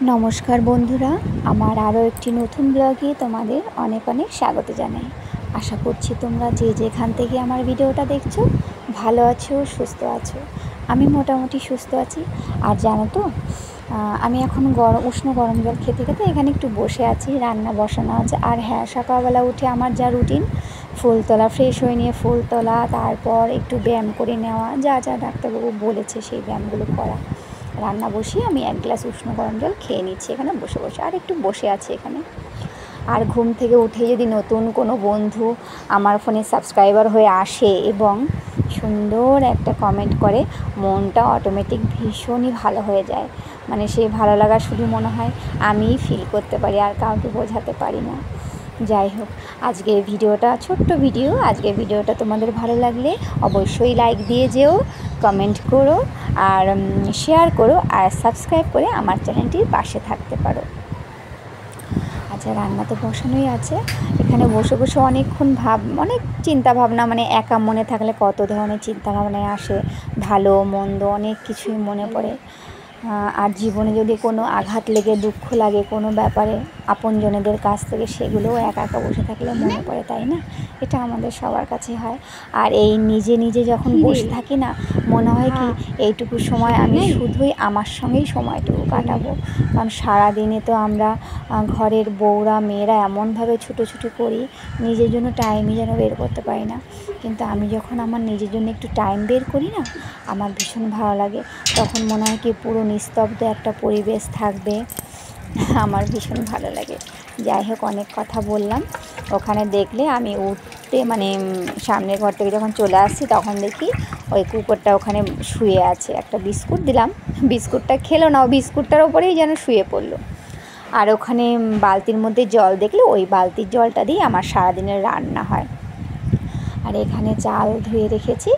নমস্কার বন্ধুরা, আমার আরও একটি নতুন ব্লগে তোমাদের অনেক অনেক স্বাগত জানাই। আশা করছি তোমরা যে যেখান থেকে আমার ভিডিওটা দেখছো ভালো আছো, সুস্থ আছো। আমি মোটামুটি সুস্থ আছি। আর জানো তো, আমি এখন উষ্ণ গরম জল খেতে খেতে এখানে একটু বসে আছি, রান্না বসানো আছে। আর হ্যাঁ, সকালবেলা উঠে আমার যা রুটিন, ফুল তোলা, ফ্রেশ হয়ে নিয়ে ফুল তোলা, তারপর একটু ব্যায়াম করে নেওয়া, যা যা ডাক্তারবাবু বলেছে সেই ব্যায়ামগুলো করা। রান্না বসিয়ে আমি এক গ্লাস উষ্ণ গরম জল খেয়ে নিচ্ছি এখানে বসে বসে, আর একটু বসে আছি এখানে। আর ঘুম থেকে উঠে যদি নতুন কোনো বন্ধু আমার ফোনে সাবস্ক্রাইবার হয়ে আসে এবং সুন্দর একটা কমেন্ট করে, মনটা অটোমেটিক ভীষণই ভালো হয়ে যায়। মানে সেই ভালো লাগা শুধু মনে হয় আমিই ফিল করতে পারি, আর কাউকে বোঝাতে পারি না। যাই হোক, আজকের ভিডিওটা ছোট্ট ভিডিও। আজকের ভিডিওটা তোমাদের ভালো লাগলে অবশ্যই লাইক দিয়ে যেও, কমেন্ট করো, আর শেয়ার করো, আর সাবস্ক্রাইব করে আমার চ্যানেলটির পাশে থাকতে পারো। আচ্ছা, রান্না তো বসানোই আছে। এখানে বসে বসে অনেকক্ষণ অনেক চিন্তা ভাবনা, মানে একা মনে থাকলে কত ধরনের চিন্তা ভাবনায় আসে, ভালো মন্দ অনেক কিছুই মনে পড়ে। আর জীবনে যদি কোনো আঘাত লেগে দুঃখ লাগে কোনো ব্যাপারে আপনজনেদের কাছ থেকে, সেগুলোও একা একা বসে থাকলে মনে পড়ে, তাই না? এটা আমাদের সবার কাছে হয়। আর এই নিজে নিজে যখন বসে থাকি না, মনে হয় কি এইটুকু সময় আমি শুধুই আমার সঙ্গেই সময়টুকু কাটাবো। কারণ সারাদিনে তো আমরা ঘরের বউরা, মেয়েরা এমনভাবে ছুটোছুটি করি, নিজের জন্য টাইমই যেন বের করতে পারি না। কিন্তু আমি যখন আমার নিজের জন্য একটু টাইম বের করি না, আমার ভীষণ ভালো লাগে। তখন মনে হয় কি পুরো নিস্তব্ধ একটা পরিবেশ থাকবে, আমার ভীষণ ভালো লাগে। যাই হোক, অনেক কথা বললাম। ওখানে দেখলে আমি উঠতে, মানে সামনের ঘর থেকে যখন চলে আসছি তখন দেখি ওই কুকুরটা ওখানে শুয়ে আছে। একটা বিস্কুট দিলাম, বিস্কুটটা খেলো না, ও বিস্কুটটার ওপরেই যেন শুয়ে পড়লো। আর ওখানে বালতির মধ্যে জল দেখলে ওই বালতির জলটা দিয়ে আমার সারাদিনের রান্না হয়। আর এখানে চাল ধুয়ে রেখেছি।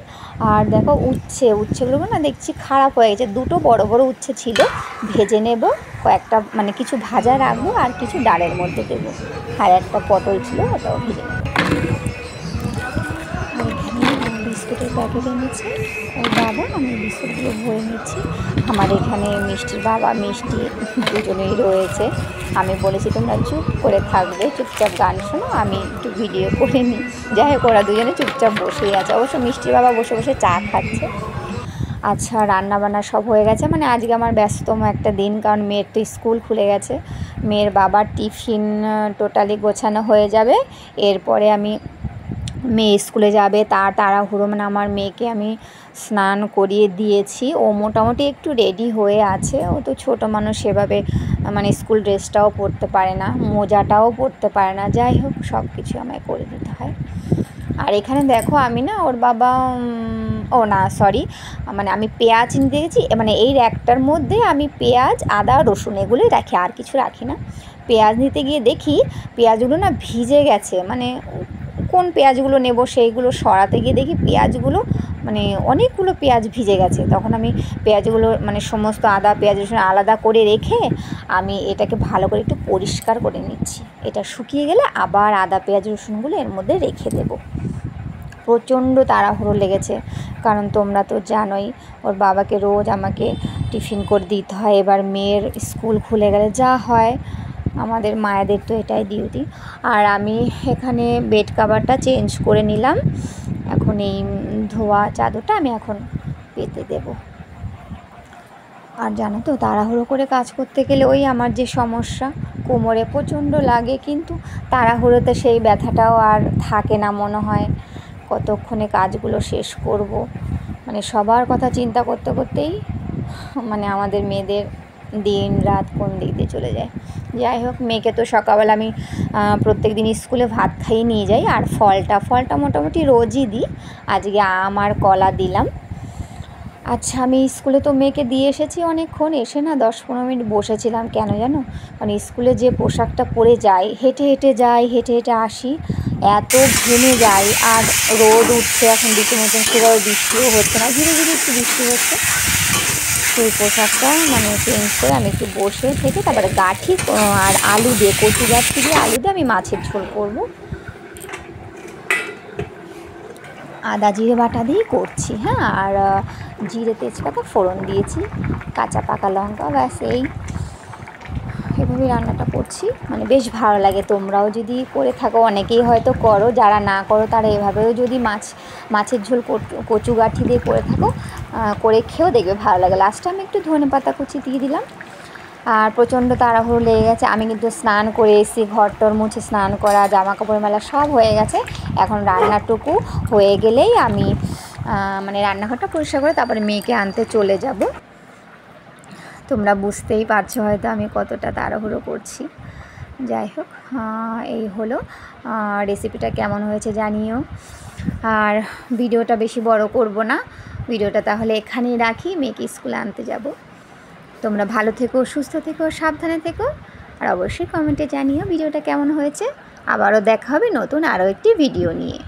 আর দেখো, উচ্ছেগুলো না দেখছি খারাপ হয়ে গেছে। দুটো বড় বড় উচ্ছে ছিল, ভেজে নেব কয়েকটা, মানে কিছু ভাজা রাখবো আর কিছু ডালের মধ্যে দেবো। আর একটা পটল ছিল, ওটাও ভেজে নেব। আর এখানে বিস্কুটের প্যাকেট এনেছি ওর বাবা, আমি বিস্কুটগুলো ভরে নিচ্ছি। আমার এখানে মিষ্টির বাবা মিষ্টি দুজনেই রয়েছে। আমি বলেছি তোমরা চুপ করে থাকবে, চুপচাপ গান শোনো, আমি একটু ভিডিও করে নিই। যাই হোক, ওরা দুজনে চুপচাপ বসেই আছে। অবশ্য মিষ্টির বাবা বসে বসে চা খাচ্ছে। আচ্ছা, রান্নাবান্না সব হয়ে গেছে। মানে আজকে আমার ব্যস্ততম একটা দিন, কারণ মেয়ের তো স্কুল খুলে গেছে। মেয়ের বাবার টিফিন টোটালি গোছানো হয়ে যাবে। এরপরে আমি, মেয়ে স্কুলে যাবে, তার তাড়াহুড়ো, মানে আমার মেয়েকে আমি স্নান করিয়ে দিয়েছি। ও মোটামুটি একটু রেডি হয়ে আছে। ও তো ছোটো মানুষ, সেভাবে মানে স্কুল ড্রেসটাও পরতে পারে না, মোজাটাও পরতে পারে না। যাই হোক, সব কিছু আমায় করে দিতে হয়। আর এখানে দেখো, আমি না ওর বাবা, সরি, মানে আমি পেঁয়াজ নিতে গেছি। মানে এই র্যাকটার মধ্যে আমি পেঁয়াজ, আদা, রসুন এগুলোই রাখি, আর কিছু রাখি না। পেঁয়াজ নিতে গিয়ে দেখি পেঁয়াজগুলো না ভিজে গেছে। মানে কোন পেঁয়াজগুলো নেব সেইগুলো সরাতে গিয়ে দেখি পেঁয়াজগুলো, মানে অনেকগুলো পেঁয়াজ ভিজে গেছে। তখন আমি পেঁয়াজগুলো, মানে সমস্ত আদা পেঁয়াজ রসুন আলাদা করে রেখে আমি এটাকে ভালো করে একটু পরিষ্কার করে নিচ্ছি। এটা শুকিয়ে গেলে আবার আদা পেঁয়াজ রসুনগুলো এর মধ্যে রেখে দেবো। প্রচণ্ড তাড়াহুড়ো লেগেছে, কারণ তোমরা তো জানোই ওর বাবাকে রোজ আমাকে টিফিন করে দিতে হয়। এবার মেয়ের স্কুল খুলে গেলে যা হয়, আমাদের মায়েদের তো এটাই ডিউটি। আর আমি এখানে বেড কাভারটা চেঞ্জ করে নিলাম। এখন এই ধোয়া চাদরটা আমি এখন পেতে দেব। আর জানো তো, তাড়াহুড়ো করে কাজ করতে গেলে ওই আমার যে সমস্যা, কোমরে প্রচণ্ড লাগে, কিন্তু তাড়াহুড়োতে সেই ব্যথাটাও আর থাকে না। মনে হয় কতক্ষণে কাজগুলো শেষ করব, মানে সবার কথা চিন্তা করতে করতেই মানে আমাদের মেয়েদের দিন রাত কোন দিক দিয়ে চলে যায়। যাই হোক, মেয়েকে তো সকালবেলা আমি প্রত্যেক দিন স্কুলে ভাত খাইয়ে নিয়ে যাই। আর ফলটা মোটামুটি রোজই দিই। আজকে আম আর কলা দিলাম। আচ্ছা, আমি স্কুলে তো মেয়েকে দিয়ে এসেছি অনেকক্ষণ। এসে না 10-15 মিনিট বসেছিলাম। কেন জানো? মানে স্কুলে যে পোশাকটা পরে যাই, হেঁটে হেঁটে যাই, হেঁটে হেঁটে আসি, এত ঘেমে যাই। আর রোদ উঠছে এখন রীতিমতো, সেভাবে বৃষ্টিও হচ্ছে না, ধীরে ধীরে একটু বৃষ্টি হচ্ছে। সেই পোশাকটা মানে চেঞ্জ করে আমি একটু বসে থেকে তারপরে গাঠি আর আলু দিয়ে, কচু গাঠি দিয়ে আলু দিয়ে আমি মাছের ঝোল করবো। আদা জিরে বাটা দিয়েই করছি, হ্যাঁ। আর জিরে তেজপাতা ফোড়ন দিয়েছি, কাঁচা পাকা লঙ্কা, ব্যাস এই। আর এখানে দেখো, আমি না ওই যে, মানে একটু রেস্ট নিচ্ছিলাম, মানে একটু ঘুমিয়ে যাই। আর যখন ঘুমিয়ে যাই তখন মাঝে মাঝে এভাবেই রান্নাটা করছি, মানে বেশ ভালো লাগে। তোমরাও যদি করে থাকো, অনেকেই হয়তো করো, যারা না করো তারা এভাবেও যদি মাছের ঝোল কচু গাঁঠি দিয়ে করে থাকো, করে খেয়েও দেখবে ভালো লাগে। লাস্টে আমি একটু ধনেপাতা কুচি দিয়ে দিলাম। আর প্রচণ্ড তাড়াহুড়ো লেগে গেছে, আমি কিন্তু স্নান করে এসেছি, ঘরটর মুছে স্নান করা, জামা কাপড় মেলা সব হয়ে গেছে। এখন রান্নাটুকু হয়ে গেলেই আমি মানে রান্নাঘরটা পরিষ্কার করে তারপরে মেয়েকে আনতে চলে যাব। তোমরা বুঝতেই পারছো হয়তো আমি কতটা তাড়াহুড়ো করছি। যাই হোক, এই হলো। রেসিপিটা কেমন হয়েছে জানিও। আর ভিডিওটা বেশি বড় করব না, ভিডিওটা তাহলে এখানেই রাখি, মেয়েকে স্কুলে আনতে যাব। তোমরা ভালো থেকো, সুস্থ থেকো, সাবধানে থেকো, আর অবশ্যই কমেন্টে জানিও ভিডিওটা কেমন হয়েছে। আবারও দেখা হবে নতুন আরও একটি ভিডিও নিয়ে।